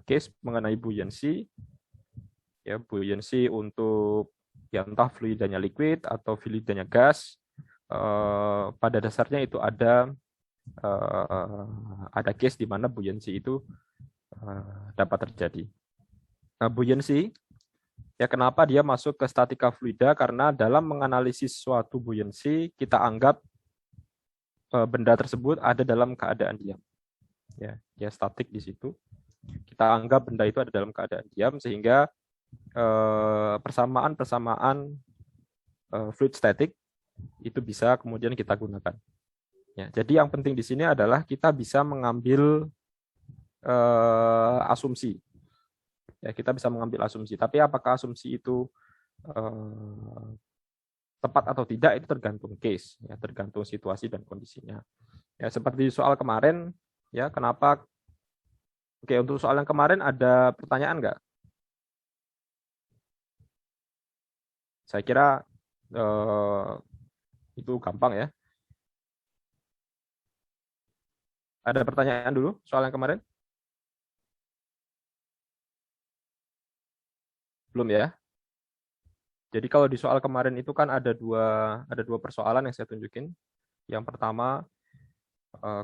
case mengenai buoyancy, ya buoyancy untuk ya entah fluidanya liquid atau fluidanya gas. Pada dasarnya itu ada case di mana buoyancy itu dapat terjadi. Nah, buoyancy, ya kenapa dia masuk ke statika fluida? Karena dalam menganalisis suatu buoyancy, kita anggap benda tersebut ada dalam keadaan diam. Ya, dia statik di situ. Kita anggap benda itu ada dalam keadaan diam, sehingga persamaan-persamaan fluid static itu bisa kemudian kita gunakan. Ya, jadi yang penting di sini adalah kita bisa mengambil asumsi. Ya, kita bisa mengambil asumsi. Tapi apakah asumsi itu tepat atau tidak itu tergantung case, ya, tergantung situasi dan kondisinya. Ya, seperti soal kemarin, ya kenapa? Oke, untuk soal yang kemarin ada pertanyaan nggak? Saya kira itu gampang ya. Ada pertanyaan dulu soal yang kemarin? Belum ya? Jadi kalau di soal kemarin itu kan ada dua persoalan yang saya tunjukin. Yang pertama,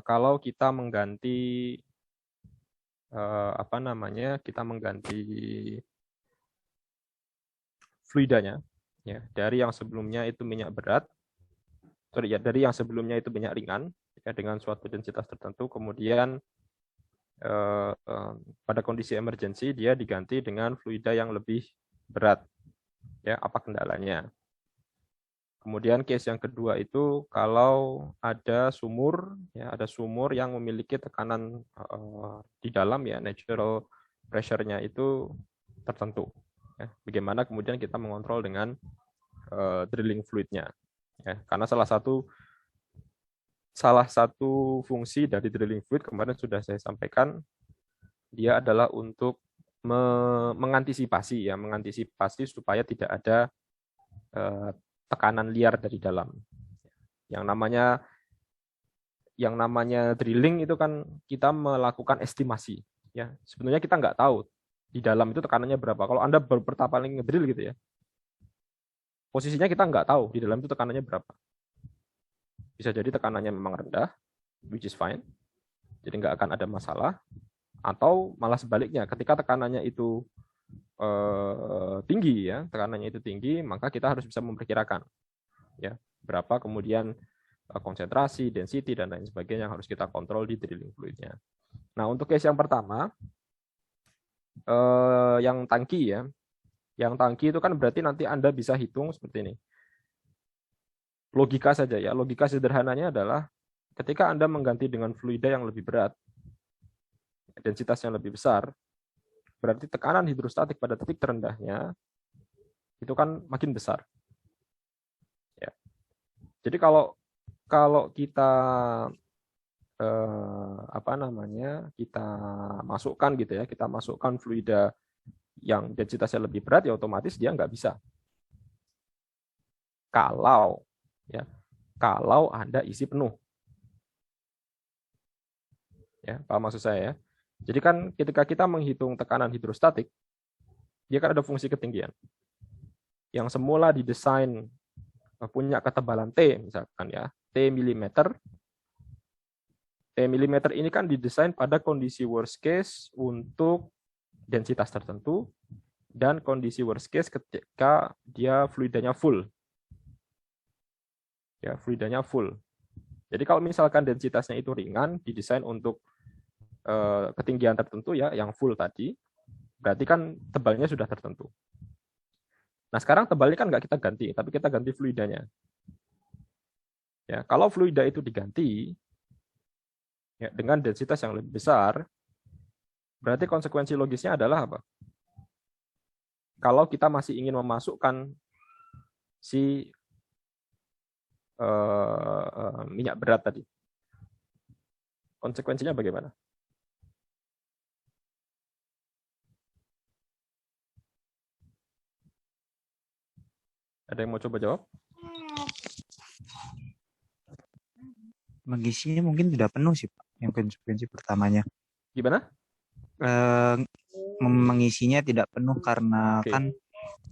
kalau kita mengganti kita mengganti fluidanya, ya dari yang sebelumnya itu minyak berat, dari yang sebelumnya itu minyak ringan, ya, dengan suatu densitas tertentu, kemudian pada kondisi emergency dia diganti dengan fluida yang lebih berat, ya apa kendalanya. Kemudian case yang kedua itu kalau ada sumur, ya ada sumur yang memiliki tekanan di dalam, ya natural pressure-nya itu tertentu. Ya, bagaimana kemudian kita mengontrol dengan drilling fluidnya. Ya, karena salah satu fungsi dari drilling fluid kemarin sudah saya sampaikan, dia adalah untuk mengantisipasi supaya tidak ada tekanan liar dari dalam. Yang namanya drilling itu kan kita melakukan estimasi. Ya, sebenarnya kita nggak tahu di dalam itu tekanannya berapa. Kalau Anda baru pertama kali ngedrill gitu ya, posisinya kita nggak tahu di dalam itu tekanannya berapa. Bisa jadi tekanannya memang rendah, which is fine, jadi nggak akan ada masalah. Atau malah sebaliknya, ketika tekanannya itu tinggi, ya tekanannya itu tinggi, maka kita harus bisa memperkirakan, ya berapa kemudian konsentrasi, density dan lain sebagainya yang harus kita kontrol di drilling fluidnya. Nah untuk case yang pertama, yang tangki ya. Yang tangki itu kan berarti nanti Anda bisa hitung seperti ini. Logika saja ya. Logika sederhananya adalah ketika Anda mengganti dengan fluida yang lebih berat, densitasnya lebih besar, berarti tekanan hidrostatik pada titik terendahnya itu kan makin besar. Ya. Jadi kalau kita kita masukkan gitu ya, kita masukkan fluida yang densitasnya lebih berat, ya otomatis dia nggak bisa. Kalau Anda isi penuh. Ya, paham maksud saya ya? Jadi kan ketika kita menghitung tekanan hidrostatik, dia kan ada fungsi ketinggian. Yang semula didesain punya ketebalan T misalkan ya, T milimeter. T milimeter ini kan didesain pada kondisi worst case untuk densitas tertentu dan kondisi worst case ketika dia fluidanya full. Ya, fluidanya full. Jadi kalau misalkan densitasnya itu ringan, didesain untuk ketinggian tertentu ya, yang full tadi, berarti kan tebalnya sudah tertentu. Nah sekarang tebalnya kan nggak kita ganti, tapi kita ganti fluidanya. Ya, kalau fluida itu diganti ya, dengan densitas yang lebih besar, berarti konsekuensi logisnya adalah apa? Kalau kita masih ingin memasukkan si minyak berat tadi, konsekuensinya bagaimana? Ada yang mau coba jawab? Mengisinya mungkin tidak penuh sih Pak, yang konsekuensi pertamanya. Gimana? mengisinya tidak penuh karena Oke. kan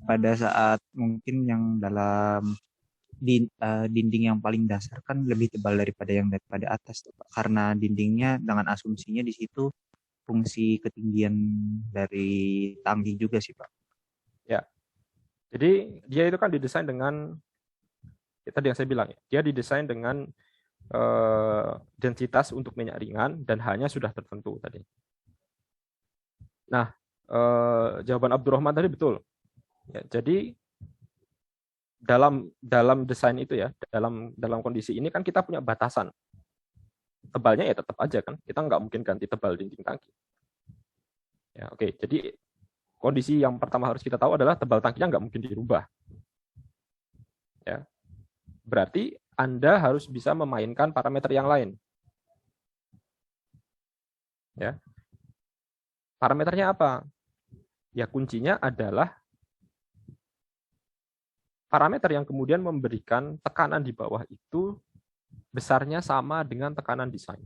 pada saat mungkin yang dalam dinding yang paling dasar kan lebih tebal daripada yang daripada atas tuh, Pak. Karena dindingnya dengan asumsinya di situ fungsi ketinggian dari tangki juga sih, Pak. Ya. Jadi dia itu kan didesain dengan tadi yang saya bilang ya, dia didesain dengan densitas untuk minyak ringan dan hanya sudah tertentu tadi. Nah, jawaban Abdurrahman tadi betul. Ya, jadi dalam desain itu ya, dalam kondisi ini kan kita punya batasan. Tebalnya ya tetap aja kan, kita nggak mungkin ganti tebal dinding tangki. Ya, oke. Jadi kondisi yang pertama harus kita tahu adalah tebal tangkinya nggak mungkin dirubah. Ya, berarti Anda harus bisa memainkan parameter yang lain. Ya, parameternya apa? Ya kuncinya adalah parameter yang kemudian memberikan tekanan di bawah itu besarnya sama dengan tekanan desain.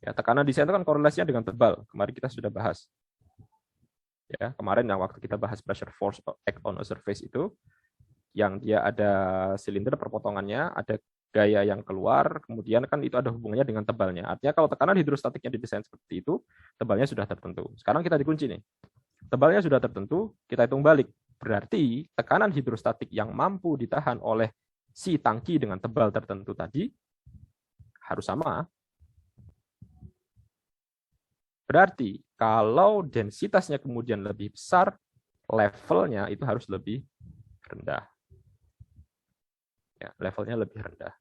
Ya, tekanan desain itu kan korelasinya dengan tebal. Kemarin kita sudah bahas. Ya, kemarin yang waktu kita bahas pressure force act on a surface itu, yang dia ada silinder perpotongannya, ada gaya yang keluar, kemudian kan itu ada hubungannya dengan tebalnya. Artinya kalau tekanan hidrostatiknya didesain seperti itu, tebalnya sudah tertentu. Sekarang kita dikunci nih. Tebalnya sudah tertentu, kita hitung balik. Berarti tekanan hidrostatik yang mampu ditahan oleh si tangki dengan tebal tertentu tadi harus sama. Berarti kalau densitasnya kemudian lebih besar, levelnya itu harus lebih rendah. Ya, levelnya lebih rendah.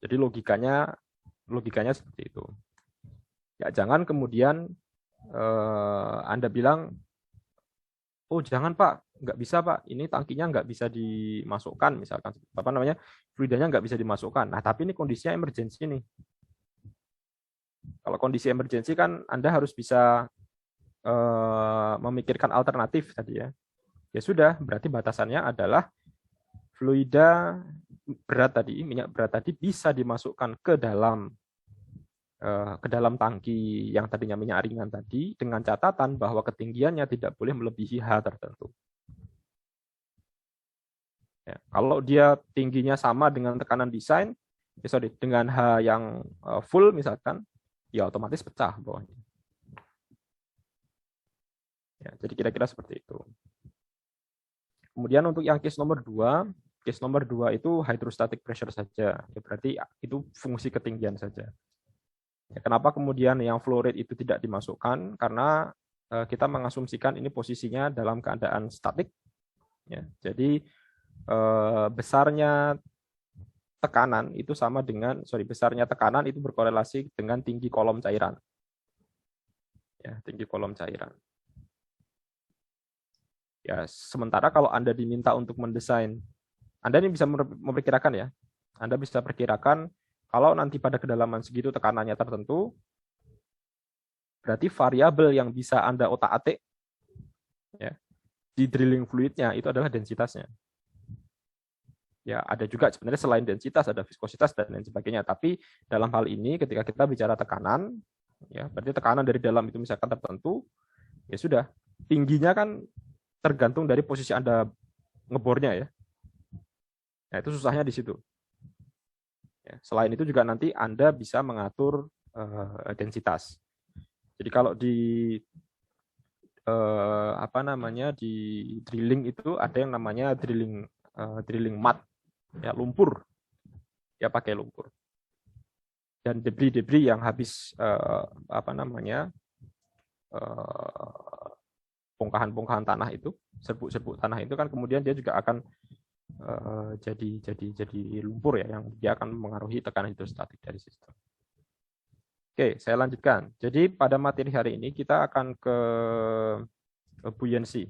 Jadi logikanya seperti itu. Ya, jangan kemudian Anda bilang, oh jangan Pak, nggak bisa Pak, ini tangkinya nggak bisa dimasukkan, misalkan apa namanya, fluidanya nggak bisa dimasukkan. Nah tapi ini kondisinya emergency nih. Kalau kondisi emergency kan Anda harus bisa memikirkan alternatif tadi ya. Ya sudah, berarti batasannya adalah fluida berat tadi, minyak berat tadi bisa dimasukkan ke dalam tangki yang tadinya minyak ringan tadi dengan catatan bahwa ketinggiannya tidak boleh melebihi H tertentu. Ya, kalau dia tingginya sama dengan tekanan desain, dengan H yang full misalkan, ya otomatis pecah bawahnya. Ya, jadi kira-kira seperti itu. Kemudian untuk yang case nomor 2 itu hydrostatic pressure saja. Ya, berarti itu fungsi ketinggian saja. Ya, kenapa kemudian yang flow rate itu tidak dimasukkan? Karena kita mengasumsikan ini posisinya dalam keadaan statik. Ya, jadi besarnya tekanan itu sama dengan besarnya tekanan itu berkorelasi dengan tinggi kolom cairan. Ya, tinggi kolom cairan. Ya, sementara kalau Anda diminta untuk mendesain, Anda ini bisa memperkirakan ya. Anda bisa perkirakan kalau nanti pada kedalaman segitu tekanannya tertentu, berarti variabel yang bisa Anda otak-atik ya, di drilling fluidnya itu adalah densitasnya. Ya, ada juga sebenarnya selain densitas ada viskositas dan lain sebagainya. Tapi dalam hal ini ketika kita bicara tekanan, ya berarti tekanan dari dalam itu misalkan tertentu, ya sudah tingginya kan tergantung dari posisi Anda ngebornya ya. Nah, itu susahnya di situ. Ya, selain itu juga nanti Anda bisa mengatur densitas. Jadi kalau di apa namanya di drilling itu ada yang namanya drilling mud, ya lumpur, ya pakai lumpur. Dan debris-debris yang habis apa namanya bongkahan-bongkahan tanah itu, serbuk-serbuk tanah itu kan kemudian dia juga akan jadi lumpur ya, yang dia akan mengaruhi tekanan hidrostatik dari sistem. Oke, saya lanjutkan. Jadi pada materi hari ini kita akan ke buoyancy.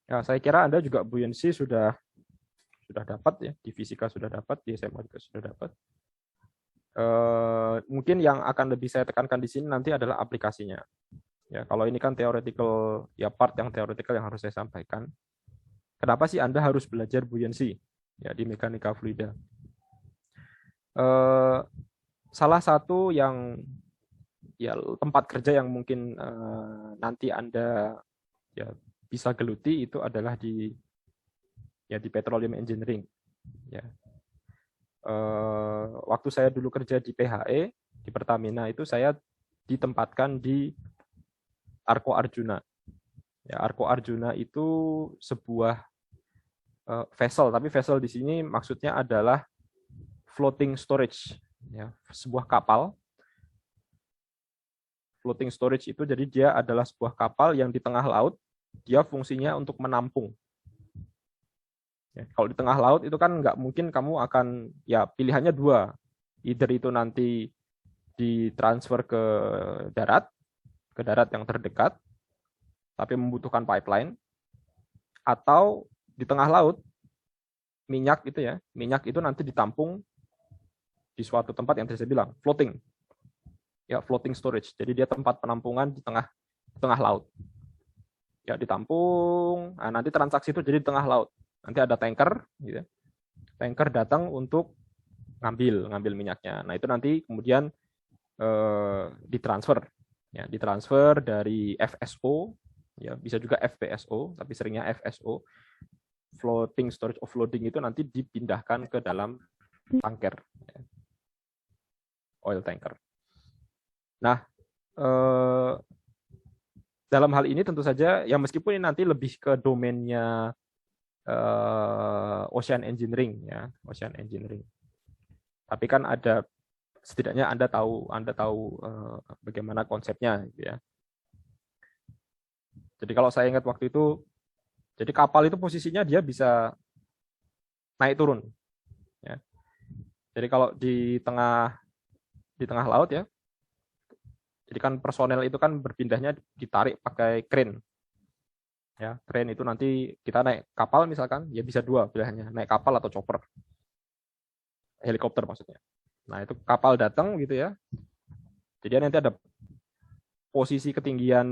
Ya, saya kira Anda juga buoyancy sudah dapat ya, di fisika sudah dapat, di SMA juga sudah dapat. Mungkin yang akan lebih saya tekankan di sini nanti adalah aplikasinya. Ya, kalau ini kan theoretical, ya part yang theoretical yang harus saya sampaikan. Kenapa sih Anda harus belajar buoyancy ya di mekanika fluida? Salah satu yang ya tempat kerja yang mungkin nanti Anda ya bisa geluti itu adalah di petroleum engineering. Ya. Waktu saya dulu kerja di PHE di Pertamina itu saya ditempatkan di Arco Arjuna. Ya, Arco Arjuna itu sebuah vessel, tapi vessel di sini maksudnya adalah floating storage, ya, sebuah kapal. Floating storage itu jadi dia adalah sebuah kapal yang di tengah laut, dia fungsinya untuk menampung. Ya, kalau di tengah laut itu kan nggak mungkin kamu akan, ya pilihannya dua, either itu nanti ditransfer ke darat yang terdekat, tapi membutuhkan pipeline, atau di tengah laut minyak itu nanti ditampung di suatu tempat yang tadi saya bilang floating, ya floating storage. Jadi dia tempat penampungan di tengah laut. Ya ditampung, nah, nanti transaksi itu jadi di tengah laut. Nanti ada tanker, gitu. Tanker datang untuk ngambil minyaknya. Nah itu nanti kemudian ditransfer, ya ditransfer dari FSO. Ya, bisa juga FPSO, tapi seringnya FSO, floating storage offloading, itu nanti dipindahkan ke dalam tanker, oil tanker. Nah, dalam hal ini tentu saja, ya meskipun ini nanti lebih ke domainnya ocean engineering, ya ocean engineering. Tapi kan ada, setidaknya Anda tahu bagaimana konsepnya, gitu ya. Jadi kalau saya ingat waktu itu, jadi kapal itu posisinya dia bisa naik turun. Ya. Jadi kalau di tengah laut ya, jadi kan personel itu kan berpindahnya ditarik pakai crane. Ya, crane itu nanti kita naik kapal misalkan, ya bisa dua pilihannya, naik kapal atau chopper, helikopter maksudnya. Nah itu kapal datang gitu ya, jadi nanti ada posisi ketinggian,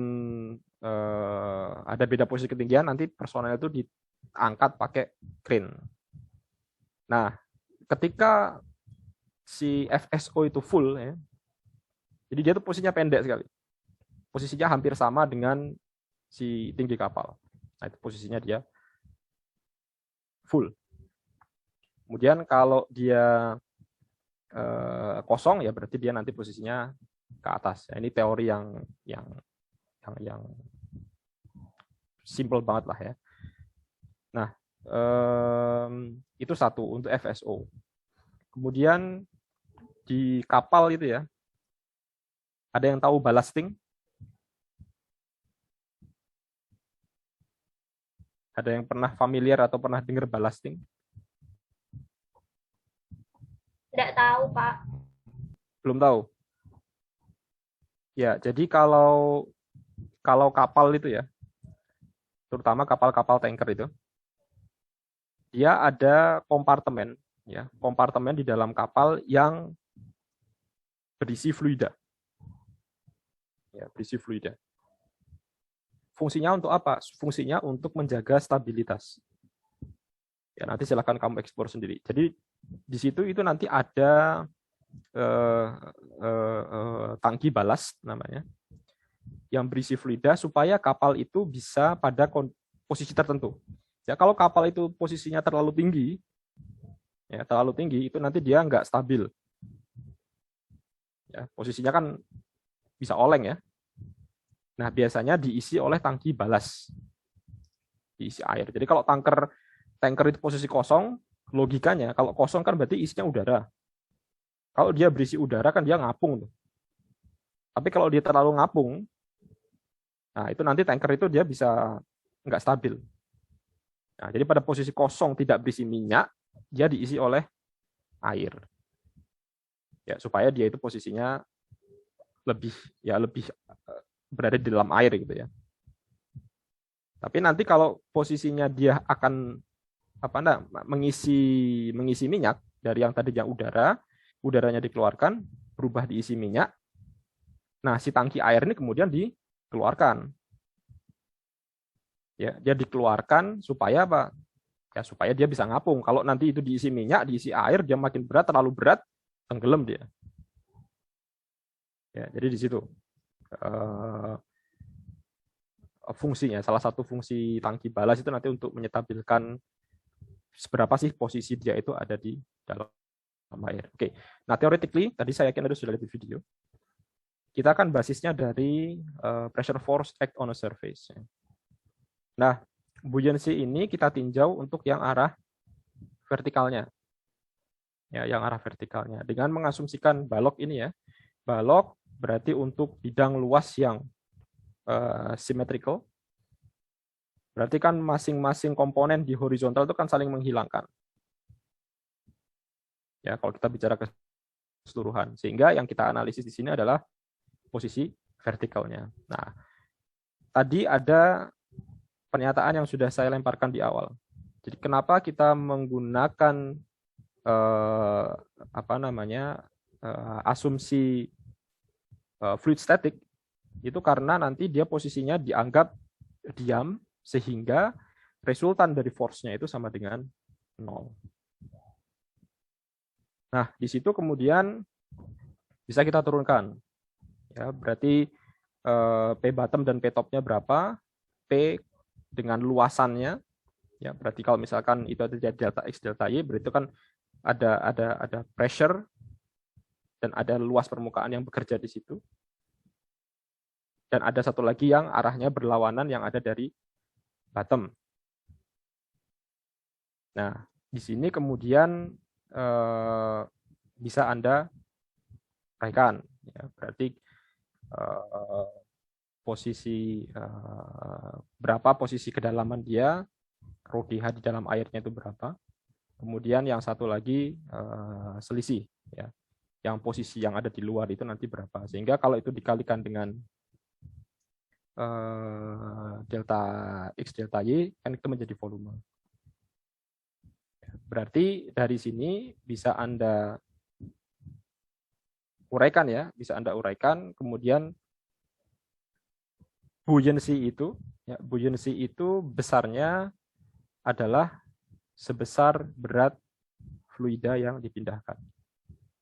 ada beda posisi ketinggian, nanti personel itu diangkat pakai crane. Nah, ketika si FSO itu full, ya, jadi dia tuh posisinya pendek sekali. Posisinya hampir sama dengan si tinggi kapal. Nah, itu posisinya dia full. Kemudian kalau dia kosong, ya berarti dia nanti posisinya ke atas. Nah, ini teori yang simple banget lah ya. Nah, itu satu untuk FSO. Kemudian di kapal itu ya, ada yang tahu ballasting? Ada yang pernah familiar atau pernah dengar ballasting? Tidak tahu, Pak. Belum tahu? Ya, jadi kalau kapal itu ya, terutama kapal-kapal tanker itu, dia ada kompartemen, ya, kompartemen di dalam kapal yang berisi fluida. Ya, berisi fluida. Fungsinya untuk apa? Fungsinya untuk menjaga stabilitas. Ya, nanti silakan kamu eksplor sendiri. Jadi di situ itu nanti ada tangki balas namanya, yang berisi fluida supaya kapal itu bisa pada posisi tertentu. Ya, kalau kapal itu posisinya terlalu tinggi, itu nanti dia nggak stabil. Ya, posisinya kan bisa oleng ya. Nah, biasanya diisi oleh tangki balas, diisi air. Jadi kalau tanker itu posisi kosong, logikanya kalau kosong kan berarti isinya udara. Kalau dia berisi udara kan dia ngapung tuh. Tapi kalau dia terlalu ngapung, nah itu nanti tanker itu dia bisa nggak stabil. Nah, jadi pada posisi kosong tidak berisi minyak, dia diisi oleh air. Ya, supaya dia itu posisinya lebih berada di dalam air gitu ya. Tapi nanti kalau posisinya dia akan mengisi minyak dari yang tadinya udara, udaranya dikeluarkan, berubah diisi minyak. Nah, si tangki air ini kemudian dikeluarkan. Ya, dia dikeluarkan supaya apa? Ya, supaya dia bisa ngapung. Kalau nanti itu diisi minyak, diisi air, dia makin berat, terlalu berat, tenggelam dia. Ya, jadi di situ fungsinya. Salah satu fungsi tangki balas itu nanti untuk menyetabilkan seberapa sih posisi dia itu ada di dalam air. Oke. Nah, theoretically tadi saya yakin ada sudah lihat di video. Kita kan basisnya dari pressure force act on a surface. Nah, buoyancy ini kita tinjau untuk yang arah vertikalnya. Ya, yang arah vertikalnya. Dengan mengasumsikan balok ini ya. Balok berarti untuk bidang luas yang symmetrical. Berarti kan masing-masing komponen di horizontal itu kan saling menghilangkan. Ya, kalau kita bicara keseluruhan. Sehingga yang kita analisis di sini adalah posisi vertikalnya. Nah, tadi ada pernyataan yang sudah saya lemparkan di awal. Jadi kenapa kita menggunakan asumsi fluid static itu karena nanti dia posisinya dianggap diam sehingga resultan dari force-nya itu sama dengan 0. Nah, di situ kemudian bisa kita turunkan. Ya, berarti P bottom dan P top-nya berapa? P dengan luasannya, ya berarti kalau misalkan itu ada delta X delta Y, berarti itu kan ada pressure dan ada luas permukaan yang bekerja di situ. Dan ada satu lagi yang arahnya berlawanan yang ada dari bottom. Nah, di sini kemudian bisa Anda uraikan, ya, berarti posisi berapa posisi kedalaman dia, rho GH di dalam airnya itu berapa. Kemudian yang satu lagi selisih, ya, yang posisi yang ada di luar itu nanti berapa. Sehingga kalau itu dikalikan dengan delta X delta Y kan itu menjadi volume. Berarti dari sini bisa Anda uraikan ya, bisa Anda uraikan. Kemudian buoyancy itu besarnya adalah sebesar berat fluida yang dipindahkan.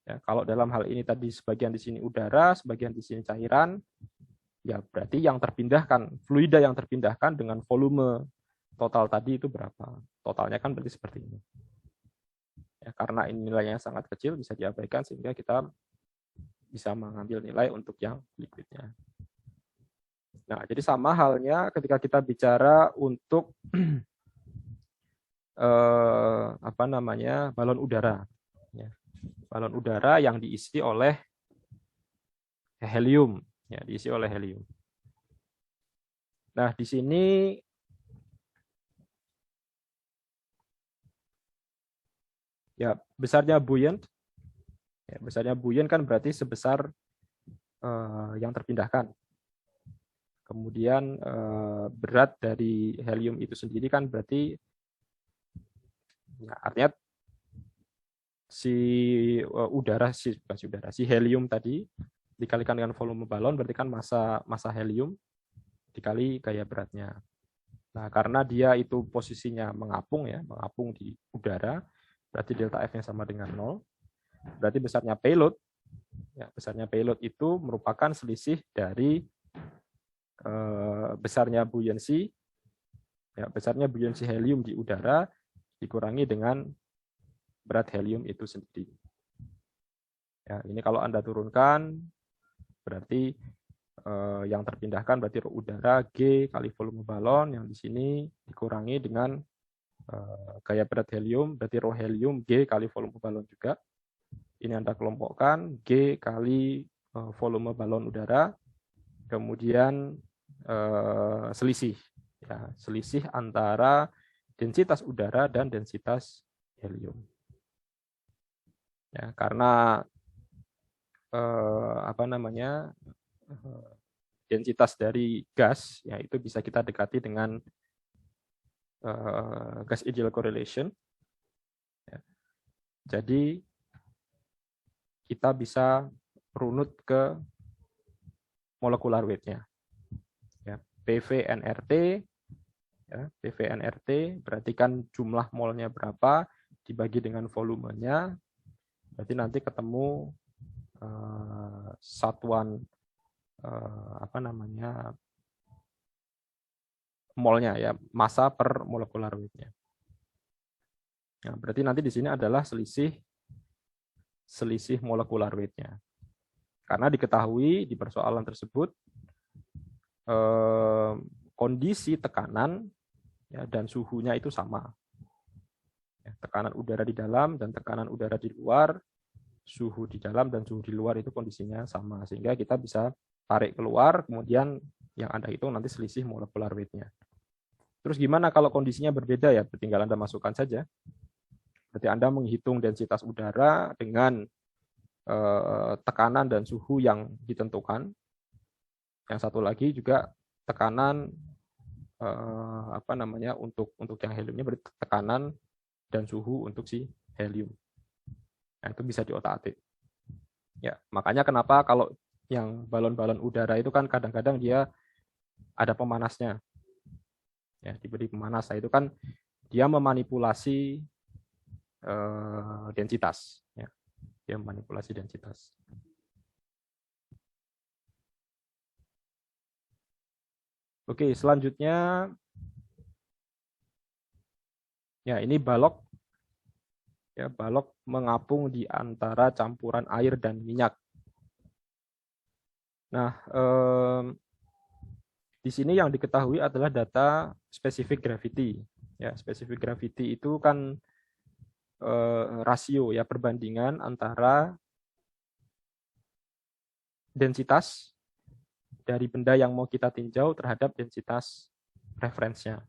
Ya, kalau dalam hal ini tadi sebagian di sini udara, sebagian di sini cairan, ya berarti yang terpindahkan, fluida yang terpindahkan dengan volume total tadi itu berapa? Totalnya kan berarti seperti ini. Ya, karena ini nilainya sangat kecil bisa diabaikan sehingga kita bisa mengambil nilai untuk yang liquidnya. Nah, jadi sama halnya ketika kita bicara untuk balon udara. Ya. Balon udara yang diisi oleh helium, ya, diisi oleh helium. Nah, di sini ya besarnya buoyant. Ya, besarnya buoyant kan berarti sebesar yang terpindahkan. Kemudian berat dari helium itu sendiri kan berarti ya, artinya si helium tadi dikalikan dengan volume balon berarti kan massa helium dikali gaya beratnya. Nah, karena dia itu posisinya mengapung di udara, berarti delta F-nya sama dengan 0. Berarti besarnya payload, ya, besarnya payload itu merupakan selisih dari besarnya buoyancy helium di udara dikurangi dengan berat helium itu sendiri. Ya, ini kalau Anda turunkan berarti yang terpindahkan berarti udara G kali volume balon yang di sini dikurangi dengan gaya berat helium berarti rho helium G kali volume balon juga. Ini Anda kelompokkan G kali volume balon udara, kemudian selisih, ya, selisih antara densitas udara dan densitas helium. Ya, karena densitas dari gas, ya itu bisa kita dekati dengan gas ideal correlation. Ya. Jadi kita bisa runut ke molecular weight-nya. Ya, PV-nRT, ya, PV-nRT berarti kan jumlah molnya berapa dibagi dengan volumenya, berarti nanti ketemu satuan apa namanya molnya ya, massa per molecular weight-nya. Nah, berarti nanti di sini adalah selisih molecular weight-nya. Karena diketahui di persoalan tersebut kondisi tekanan ya, dan suhunya itu sama. Ya, tekanan udara di dalam dan tekanan udara di luar, suhu di dalam dan suhu di luar itu kondisinya sama. Sehingga kita bisa tarik keluar, kemudian yang Anda hitung nanti selisih molecular weight-nya. Terus gimana kalau kondisinya berbeda ya? Tinggal Anda masukkan saja. Berarti Anda menghitung densitas udara dengan tekanan dan suhu yang ditentukan. Yang satu lagi juga tekanan apa namanya untuk yang heliumnya, berarti tekanan dan suhu untuk si helium. Nah, itu bisa diotak-atik. Ya, makanya kenapa kalau yang balon-balon udara itu kan kadang-kadang dia ada pemanasnya. Ya, diberi pemanas. Nah, itu kan dia memanipulasi densitas. Ya. Dia memanipulasi densitas. Oke, selanjutnya ya ini balok. Ya, balok mengapung di antara campuran air dan minyak. Nah, di sini yang diketahui adalah data specific gravity. Ya, specific gravity itu kan rasio ya, perbandingan antara densitas dari benda yang mau kita tinjau terhadap densitas referensinya.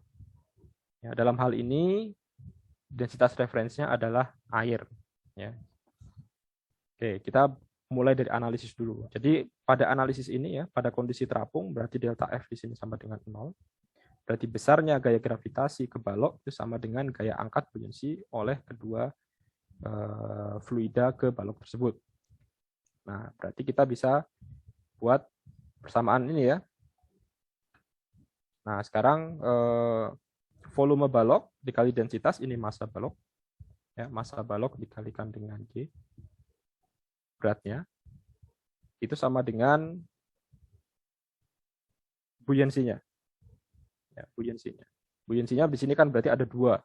Ya, dalam hal ini densitas referensinya adalah air. Ya. Oke, kita mulai dari analisis dulu. Jadi pada analisis ini ya, pada kondisi terapung berarti delta F di sini sama dengan 0. Berarti besarnya gaya gravitasi ke balok itu sama dengan gaya angkat buoyancy oleh kedua fluida ke balok tersebut. Nah, berarti kita bisa buat persamaan ini ya. Nah, sekarang volume balok dikali densitas, ini massa balok. Ya, massa balok dikalikan dengan G, beratnya. Itu sama dengan buoyancy-nya. Ya, buoyancy-nya. Buoyancy-nya di sini kan berarti ada 2.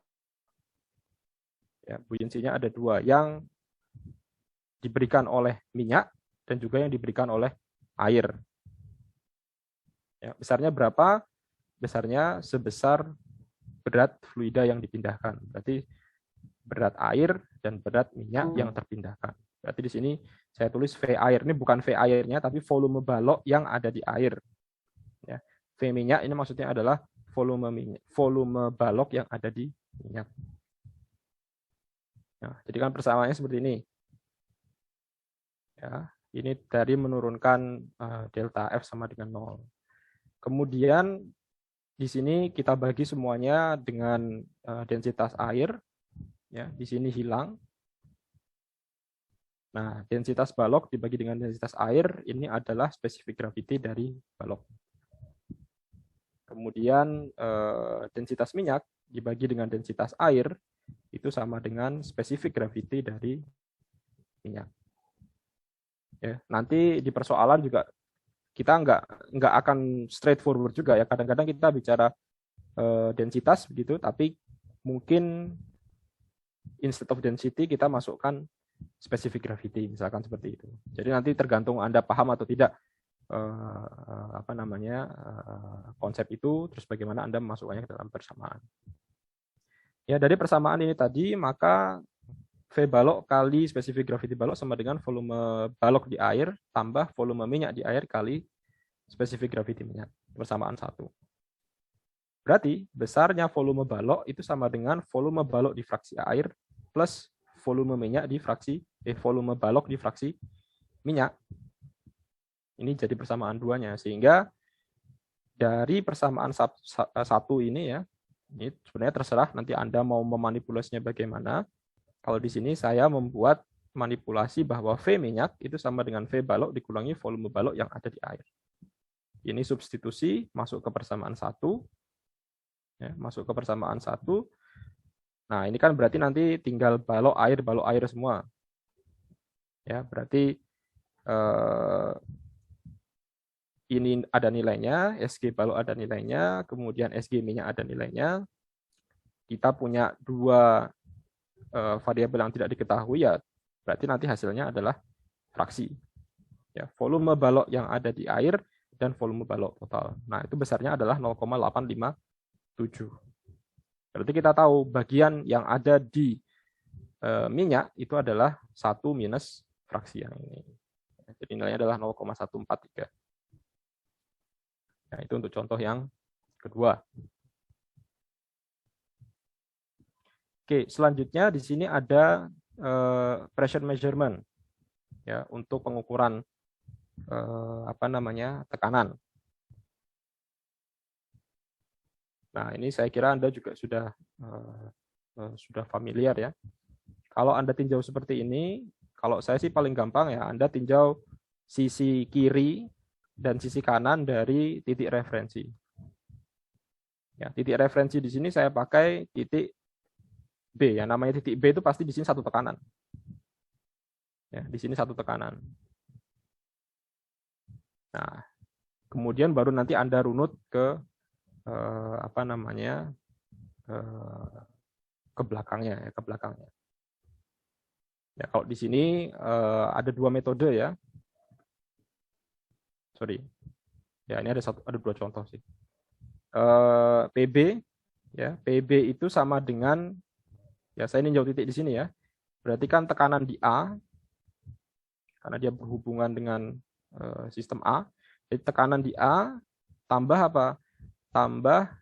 Ya, buoyancy-nya ada 2, yang diberikan oleh minyak dan juga yang diberikan oleh air. Ya, besarnya berapa? Besarnya sebesar berat fluida yang dipindahkan. Berarti berat air dan berat minyak yang terpindahkan. Berarti di sini saya tulis V air. Ini bukan V airnya, tapi volume balok yang ada di air. Ya. V minyak ini maksudnya adalah volume balok yang ada di minyak. Nah, jadi kan persamaannya seperti ini. Ya, ini dari menurunkan delta F sama dengan 0. Kemudian di sini kita bagi semuanya dengan densitas air. Ya, di sini hilang. Nah, densitas balok dibagi dengan densitas air, ini adalah specific gravity dari balok. Kemudian densitas minyak dibagi dengan densitas air, itu sama dengan specific gravity dari minyak. Ya, nanti di persoalan juga kita nggak akan straightforward juga ya. Kadang-kadang kita bicara densitas begitu, tapi mungkin instead of density kita masukkan specific gravity, misalkan seperti itu. Jadi nanti tergantung Anda paham atau tidak apa namanya konsep itu, terus bagaimana Anda memasukkannya ke dalam persamaan. Ya, dari persamaan ini tadi, maka V balok kali specific gravity balok sama dengan volume balok di air tambah volume minyak di air kali specific gravity minyak. Persamaan 1. Berarti besarnya volume balok itu sama dengan volume balok di fraksi air plus volume minyak di fraksi volume balok di fraksi minyak. Ini jadi persamaan 2-nya, sehingga dari persamaan 1 ini ya, ini sebenarnya terserah nanti Anda mau memanipulasinya bagaimana. Kalau di sini saya membuat manipulasi bahwa V minyak itu sama dengan V balok dikurangi volume balok yang ada di air. Ini substitusi masuk ke persamaan 1. Ya, masuk ke persamaan 1. Nah, ini kan berarti nanti tinggal balok air semua. Ya, berarti ini ada nilainya, SG balok ada nilainya, kemudian SG minyak ada nilainya. Kita punya dua variabel yang tidak diketahui, ya berarti nanti hasilnya adalah fraksi. Ya, volume balok yang ada di air dan volume balok total. Nah, itu besarnya adalah 0,857. Berarti kita tahu bagian yang ada di minyak itu adalah 1 minus fraksi yang ini. Jadi nilainya adalah 0,143. Nah, itu untuk contoh yang kedua. Oke, selanjutnya di sini ada pressure measurement, ya, untuk pengukuran tekanan. Nah, ini saya kira Anda juga sudah familiar ya. Kalau Anda tinjau seperti ini, kalau saya sih paling gampang ya, Anda tinjau sisi kiri dan sisi kanan dari titik referensi. Ya, titik referensi di sini saya pakai titik B, yang namanya titik B itu pasti di sini satu tekanan. Ya, di sini satu tekanan. Nah, kemudian baru nanti Anda runut ke ke belakangnya, ya, ke belakangnya. Ya, kalau di sini ada dua metode ya. Sorry. Ya, ini ada dua contoh sih. PB, ya, PB itu sama dengan, ya saya ninjau titik di sini ya. Berarti kan tekanan di A, karena dia berhubungan dengan sistem A. Jadi tekanan di A tambah apa? Tambah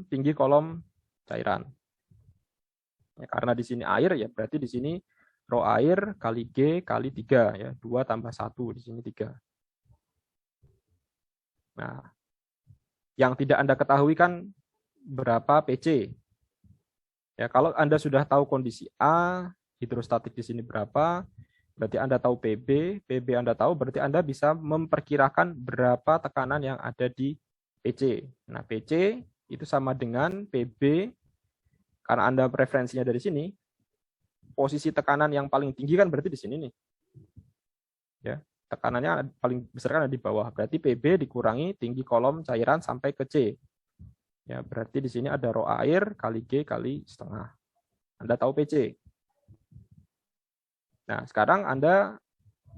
tinggi kolom cairan. Ya, karena di sini air ya, berarti di sini rho air kali G kali 3 ya, 2 tambah 1 di sini 3. Nah, yang tidak Anda ketahui kan berapa PC. Ya, kalau Anda sudah tahu kondisi A, hidrostatik di sini berapa, berarti Anda tahu PB Anda tahu, berarti Anda bisa memperkirakan berapa tekanan yang ada di PC. Nah, PC itu sama dengan PB, karena Anda preferensinya dari sini, posisi tekanan yang paling tinggi kan berarti di sini nih. Ya, tekanannya paling besar kan ada di bawah, berarti PB dikurangi tinggi kolom cairan sampai ke C. Ya, berarti di sini ada rho air kali G kali setengah. Anda tahu PC. Nah, sekarang Anda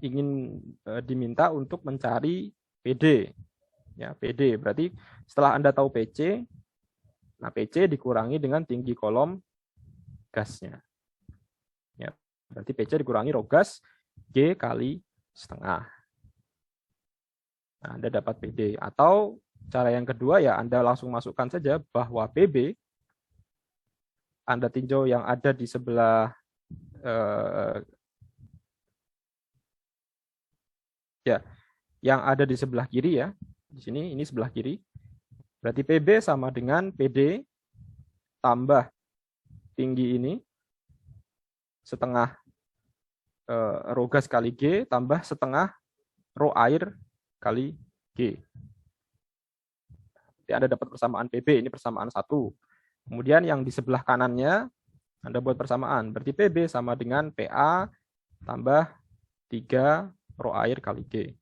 ingin diminta untuk mencari PD. Ya, PD berarti setelah Anda tahu PC, nah PC dikurangi dengan tinggi kolom gasnya. Ya, berarti PC dikurangi rho gas G kali setengah. Nah, Anda dapat PD. Atau cara yang kedua ya, Anda langsung masukkan saja bahwa PB Anda tinjau yang ada di sebelah yang ada di sebelah kiri ya. Di sini ini sebelah kiri. Berarti PB sama dengan PD tambah tinggi ini setengah rho gas kali G tambah setengah rho air kali G. Jadi Anda dapat persamaan PB, ini persamaan 1. Kemudian yang di sebelah kanannya Anda buat persamaan. Berarti PB sama dengan PA tambah 3 rho air kali G.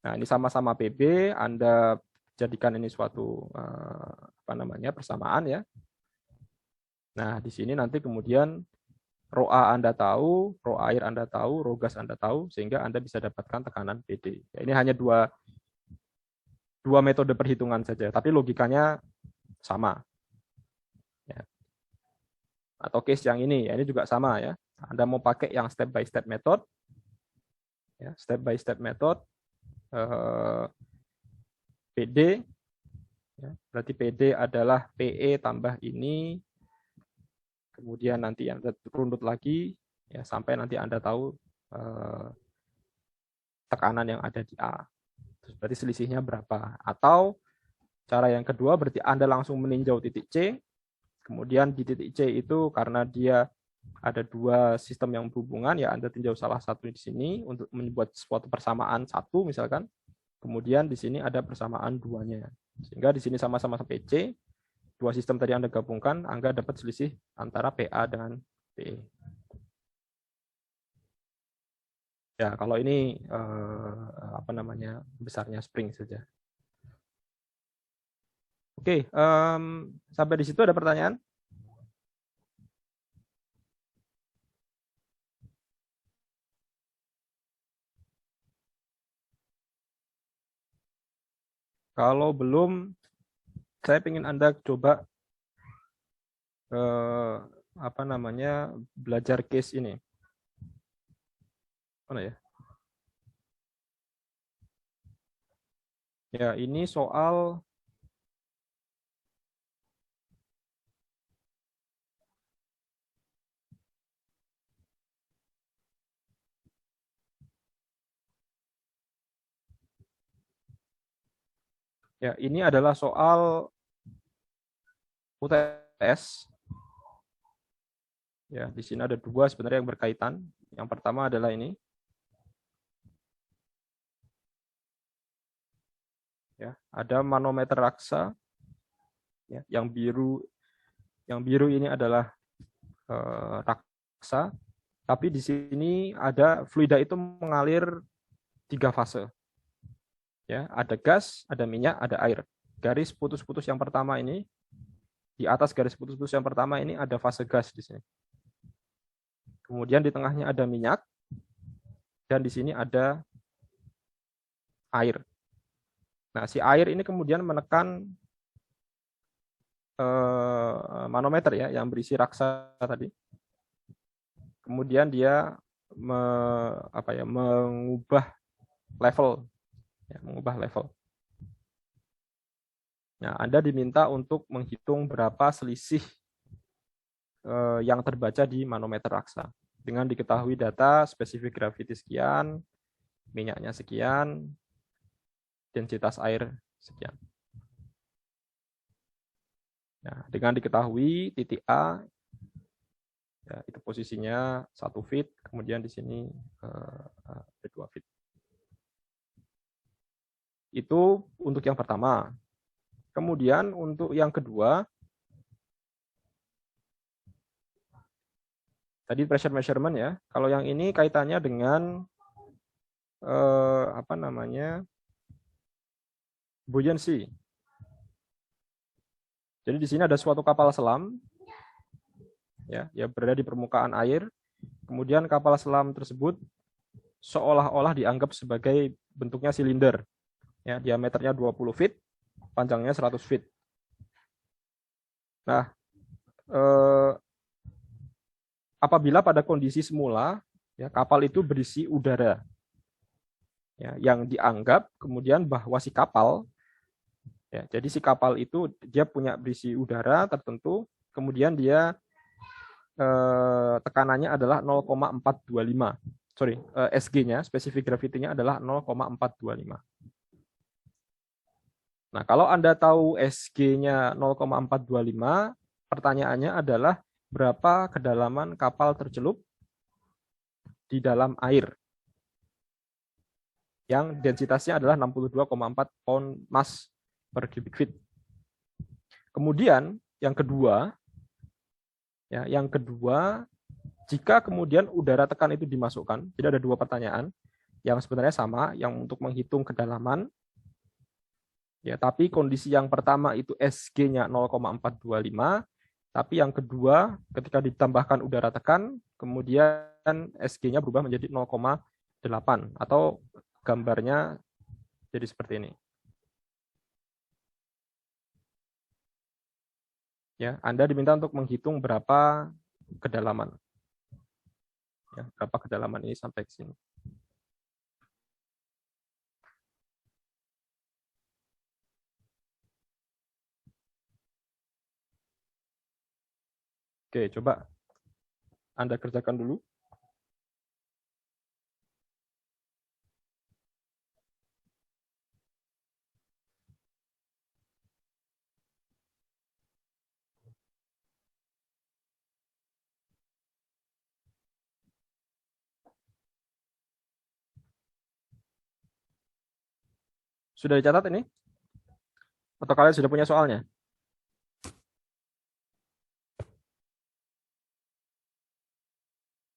Nah, ini sama-sama PB, Anda jadikan ini suatu persamaan ya. Nah, di sini nanti kemudian rho A Anda tahu, rho air Anda tahu, rho gas Anda tahu, sehingga Anda bisa dapatkan tekanan PD. Ya, ini hanya dua metode perhitungan saja, tapi logikanya sama. Ya. Atau case yang ini, ya, ini juga sama ya. Anda mau pakai yang step by step method, ya, step by step method, PD, ya, berarti PD adalah PE tambah ini, kemudian nanti Anda runut lagi, ya, sampai nanti Anda tahu tekanan yang ada di A. Berarti selisihnya berapa. Atau cara yang kedua berarti Anda langsung meninjau titik C, kemudian di titik C itu karena dia ada dua sistem yang berhubungan, ya Anda tinjau salah satu di sini untuk membuat suatu persamaan satu misalkan. Kemudian di sini ada persamaan duanya. Sehingga di sini sama-sama PC, dua sistem tadi Anda gabungkan, Anda dapat selisih antara PA dengan PE. Ya, kalau ini apa namanya, besarnya spring saja. Oke, sampai di situ ada pertanyaan? Kalau belum, saya ingin Anda coba apa namanya, belajar case ini. Mana ya? Ya, ini soal ya, ini adalah soal UTS. Ya, di sini ada dua sebenarnya yang berkaitan. Yang pertama adalah ini. Ya, ada manometer raksa. Ya, yang biru ini adalah raksa. Tapi di sini ada fluida itu mengalir 3 fase. Ya, ada gas, ada minyak, ada air. Garis putus-putus yang pertama ini, di atas garis putus-putus yang pertama ini ada fase gas di sini. Kemudian di tengahnya ada minyak, dan di sini ada air. Nah, si air ini kemudian menekan manometer ya, yang berisi raksa tadi. Kemudian dia mengubah level, ya, mengubah level. Nah, Anda diminta untuk menghitung berapa selisih yang terbaca di manometer raksa. Dengan diketahui data spesifik gravity sekian, minyaknya sekian, densitas air sekian. Nah, dengan diketahui titik A, ya, itu posisinya 1 feet, kemudian di sini 2 feet. Itu untuk yang pertama. Kemudian untuk yang kedua, tadi pressure measurement ya. Kalau yang ini kaitannya dengan apa namanya, buoyancy. Jadi di sini ada suatu kapal selam, ya berada di permukaan air. Kemudian kapal selam tersebut seolah-olah dianggap sebagai bentuknya silinder, ya, diameternya 20 feet, panjangnya 100 feet. Nah, apabila pada kondisi semula, ya, kapal itu berisi udara, ya, yang dianggap kemudian bahwa si kapal, ya, jadi si kapal itu dia punya berisi udara tertentu, kemudian dia tekanannya adalah 0,425. Sorry, SG-nya, spesifik gravity-nya adalah 0,425. Nah, kalau Anda tahu SG-nya 0,425, pertanyaannya adalah berapa kedalaman kapal tercelup di dalam air yang densitasnya adalah 62,4 pound mass per cubic feet. Kemudian yang kedua, ya, jika kemudian udara tekan itu dimasukkan, jadi ada dua pertanyaan yang sebenarnya sama, yang untuk menghitung kedalaman. Ya, tapi kondisi yang pertama itu SG-nya 0,425, tapi yang kedua ketika ditambahkan udara tekan, kemudian SG-nya berubah menjadi 0,8 atau gambarnya jadi seperti ini. Ya, Anda diminta untuk menghitung berapa kedalaman. Ya, berapa kedalaman ini sampai ke sini. Oke, coba Anda kerjakan dulu. Sudah dicatat ini? Atau kalian sudah punya soalnya?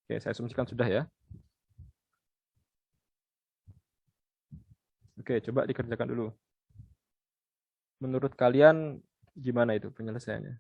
Oke, saya asumsikan sudah ya. Oke, coba dikerjakan dulu. Menurut kalian gimana itu penyelesaiannya?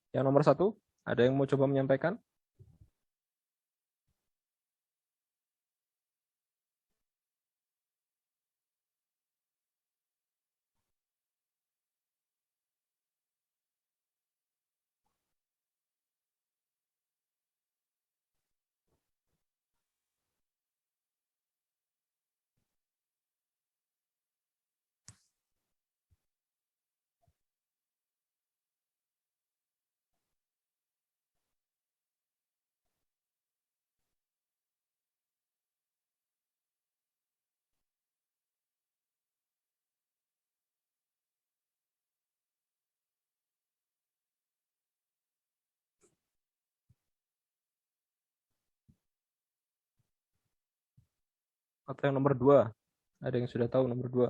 Yang nomor 1, ada yang mau coba menyampaikan? Atau yang nomor 2? Ada yang sudah tahu nomor 2?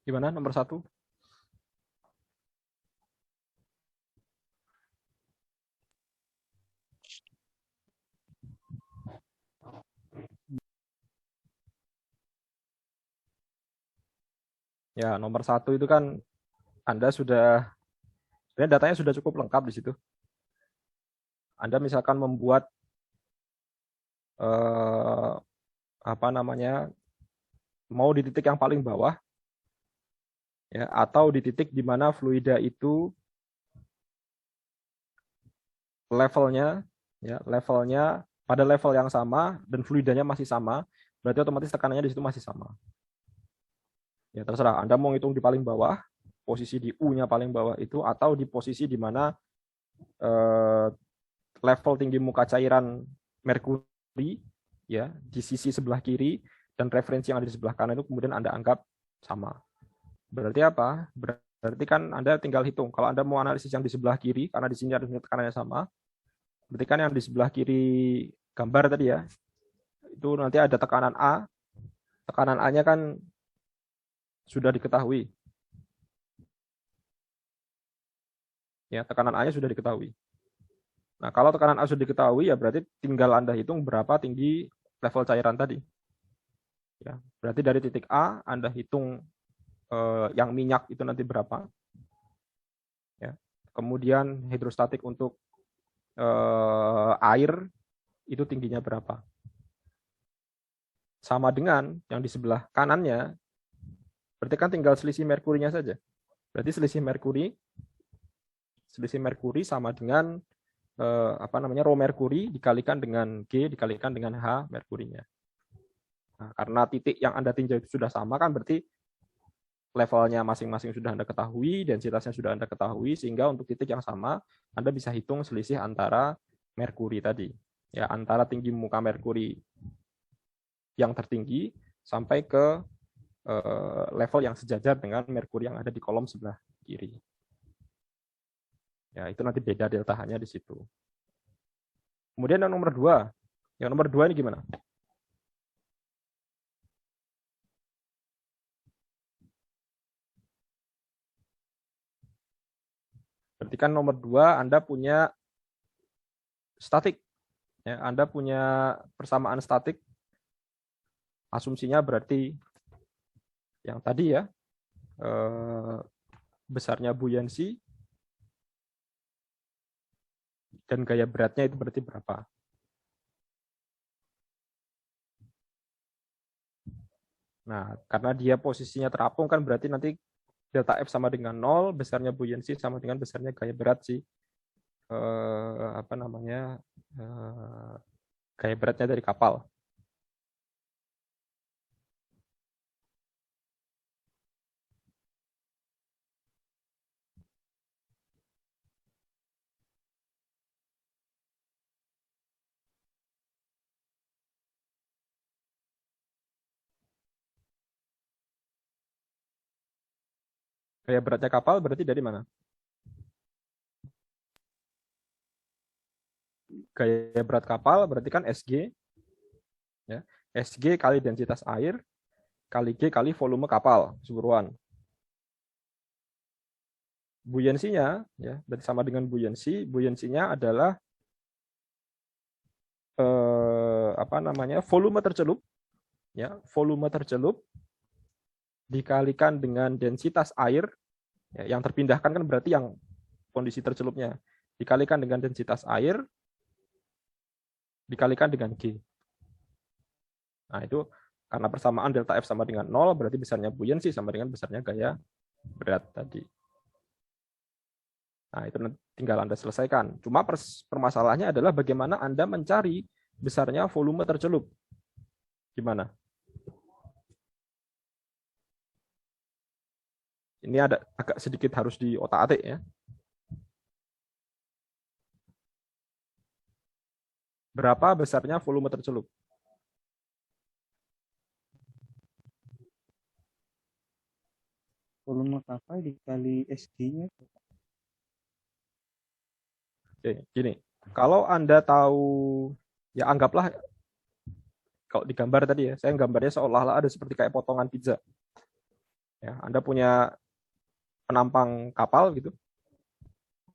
Gimana nomor 1? Ya, nomor 1 itu kan Anda sudah, sebenarnya datanya sudah cukup lengkap di situ. Anda misalkan membuat eh, apa namanya, mau di titik yang paling bawah, ya, atau di titik di mana fluida itu levelnya, ya levelnya pada level yang sama dan fluidanya masih sama, berarti otomatis tekanannya di situ masih sama. Ya terserah, Anda mau ngitung di paling bawah, posisi di U-nya paling bawah itu, atau di posisi di mana level tinggi muka cairan merkuri ya di sisi sebelah kiri dan referensi yang ada di sebelah kanan itu kemudian Anda anggap sama. Berarti apa? Berarti kan Anda tinggal hitung. Kalau Anda mau analisis yang di sebelah kiri, karena di sini ada tekanannya sama, berarti kan yang di sebelah kiri gambar tadi ya, itu nanti ada tekanan A. Tekanan A-nya kan sudah diketahui. Ya, tekanan A-nya sudah diketahui. Nah, kalau tekanan A sudah diketahui, ya berarti tinggal Anda hitung berapa tinggi level cairan tadi. Ya, berarti dari titik A, Anda hitung yang minyak itu nanti berapa. Ya. Kemudian hidrostatik untuk air, itu tingginya berapa. Sama dengan yang di sebelah kanannya, berarti kan tinggal selisih merkurinya saja. Berarti selisih merkuri sama dengan rho merkuri dikalikan dengan G dikalikan dengan H merkurinya. Nah, karena titik yang Anda tinjau itu sudah sama kan berarti levelnya masing-masing sudah Anda ketahui, densitasnya sudah Anda ketahui, sehingga untuk titik yang sama Anda bisa hitung selisih antara merkuri tadi. Ya, antara tinggi muka merkuri yang tertinggi sampai ke level yang sejajar dengan merkuri yang ada di kolom sebelah kiri. Ya, itu nanti beda delta H-nya di situ. Kemudian yang nomor 2. Yang nomor 2 ini gimana? Berarti kan nomor 2 Anda punya statik. Ya, Anda punya persamaan statik. Asumsinya berarti yang tadi ya, besarnya buoyancy dan gaya beratnya itu berarti berapa. Nah, karena dia posisinya terapung kan berarti nanti delta F sama dengan 0, besarnya buoyancy sama dengan besarnya gaya berat sih. Gaya beratnya dari kapal. Gaya beratnya kapal berarti dari mana? Gaya berat kapal berarti kan SG. Ya. SG kali densitas air, kali G kali volume kapal, keseluruhan. Buoyancy-nya, ya, berarti sama dengan buoyancy. Buoyancy-nya adalah volume tercelup, ya, volume tercelup dikalikan dengan densitas air, ya, yang terpindahkan kan berarti yang kondisi tercelupnya, dikalikan dengan densitas air, dikalikan dengan G. Nah, itu karena persamaan delta F sama dengan 0, berarti besarnya buoyancy sama dengan besarnya gaya berat tadi. Nah, itu tinggal Anda selesaikan. Cuma permasalahannya adalah bagaimana Anda mencari besarnya volume tercelup. Gimana? Ini ada agak sedikit harus di otak-atik ya. Berapa besarnya volume tercelup? Volume kapal dikali SG-nya. Oke, gini. Kalau Anda tahu, ya anggaplah kalau di gambar tadi ya, saya gambarnya seolah-olah ada seperti kayak potongan pizza. Ya, Anda punya penampang kapal gitu.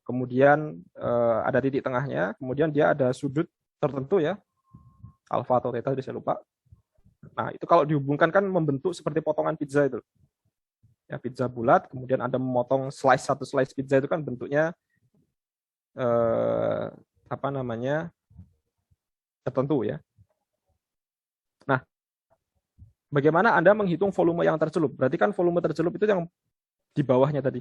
Kemudian ada titik tengahnya, kemudian dia ada sudut tertentu ya, alfa atau theta, saya lupa. Nah, itu kalau dihubungkan kan membentuk seperti potongan pizza itu. Ya, pizza bulat, kemudian Anda memotong satu slice pizza itu kan bentuknya tertentu ya. Nah, bagaimana Anda menghitung volume yang tercelup? Berarti kan volume tercelup itu yang di bawahnya tadi.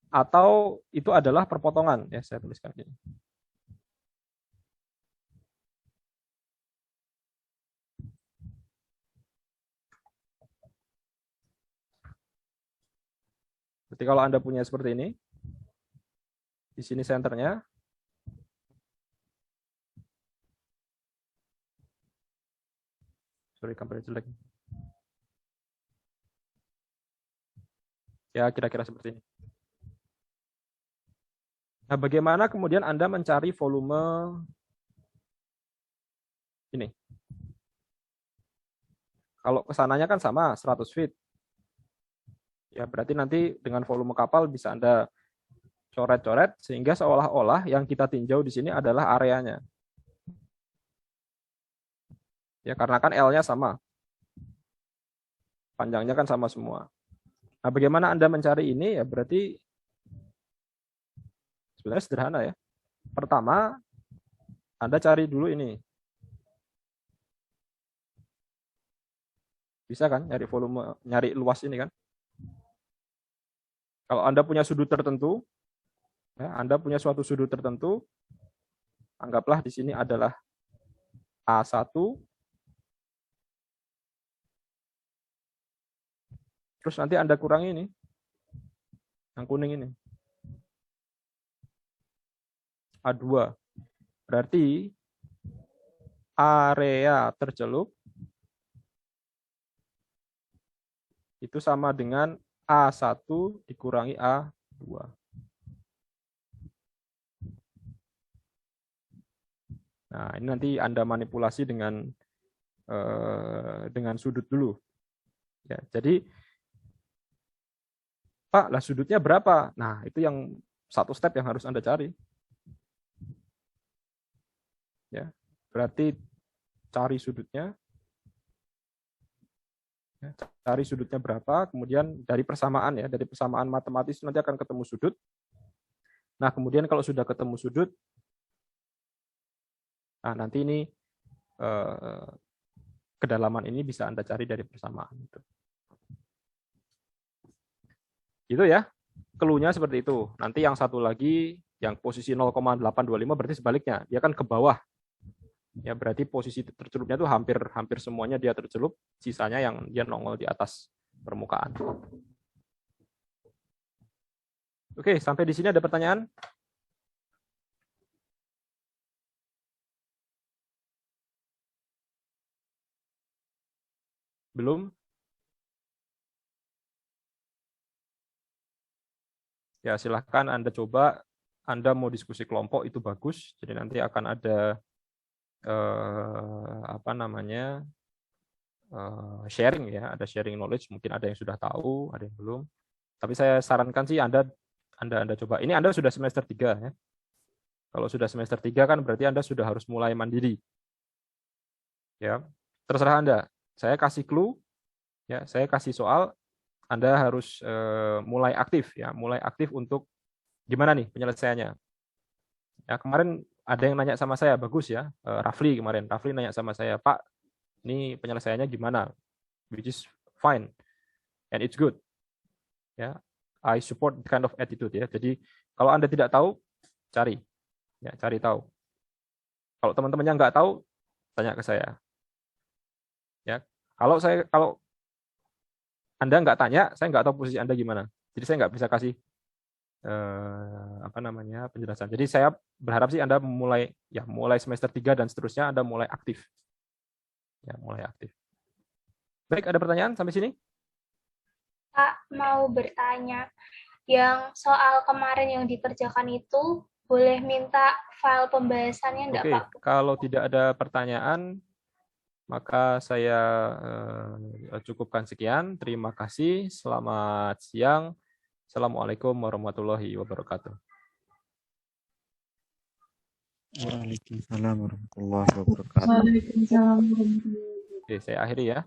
atau itu adalah perpotongan. Ya, saya tuliskan gini. Jadi kalau Anda punya seperti ini, di sini senternya, sorry gambarnya jelek. Ya, kira-kira seperti ini. Nah, bagaimana kemudian Anda mencari volume ini? Kalau kesananya kan sama, 100 feet. Ya, berarti nanti dengan volume kapal bisa Anda coret-coret sehingga seolah-olah yang kita tinjau di sini adalah areanya. Ya, karena kan L-nya sama. Panjangnya kan sama semua. Nah, bagaimana Anda mencari ini? Ya, berarti sebenarnya sederhana ya. Pertama, Anda cari dulu ini. Bisa kan nyari volume, nyari luas ini kan? Kalau Anda punya sudut tertentu, ya, Anda punya suatu sudut tertentu, anggaplah di sini adalah A1, terus nanti Anda kurangi ini, yang kuning ini, A2. Berarti area tercelup itu sama dengan A1 dikurangi A2. Nah, ini nanti Anda manipulasi dengan sudut dulu. Ya, jadi, Pak, lah sudutnya berapa? Nah, itu yang satu step yang harus Anda cari. Ya, berarti cari sudutnya. Ya, cari sudutnya berapa, kemudian dari persamaan ya, dari persamaan matematis nanti akan ketemu sudut. Nah, kemudian kalau sudah ketemu sudut, nah nanti ini kedalaman ini bisa Anda cari dari persamaan. Gitu ya, clue-nya seperti itu. Nanti yang satu lagi, yang posisi 0,825 berarti sebaliknya, dia kan ke bawah. Ya, berarti posisi tercelupnya itu hampir semuanya dia tercelup, sisanya yang dia nongol di atas permukaan. Oke, sampai di sini ada pertanyaan? Belum? Ya, silahkan Anda coba. Anda mau diskusi kelompok itu bagus. Jadi nanti akan ada sharing ya, ada sharing knowledge. Mungkin ada yang sudah tahu, ada yang belum. Tapi saya sarankan sih Anda coba. Ini Anda sudah semester 3 ya. Kalau sudah semester 3 kan berarti Anda sudah harus mulai mandiri. Ya, terserah Anda. Saya kasih clue, ya, saya kasih soal. Anda harus mulai aktif ya, mulai aktif untuk gimana nih penyelesaiannya. Ya, kemarin ada yang nanya sama saya, bagus ya, Rafli kemarin. Rafli nanya sama saya, Pak, ini penyelesaiannya gimana? Which is fine and it's good. Ya, I support kind of attitude ya. Jadi kalau Anda tidak tahu, cari, ya, cari tahu. Kalau teman-temannya nggak tahu, tanya ke saya. Ya, kalau Anda nggak tanya, saya nggak tahu posisi Anda gimana. Jadi saya nggak bisa kasih penjelasan. Jadi saya berharap sih Anda mulai semester 3 dan seterusnya Anda mulai aktif. Ya, mulai aktif. Baik, ada pertanyaan sampai sini? Pak, mau bertanya. Yang soal kemarin yang dikerjakan itu boleh minta file pembahasannya enggak, Pak? Kalau tidak ada pertanyaan, maka saya cukupkan sekian. Terima kasih. Selamat siang. Assalamualaikum warahmatullahi wabarakatuh. Waalaikumsalam warahmatullahi wabarakatuh. Waalaikumsalam warahmatullahi wabarakatuh. Oke, saya akhiri ya.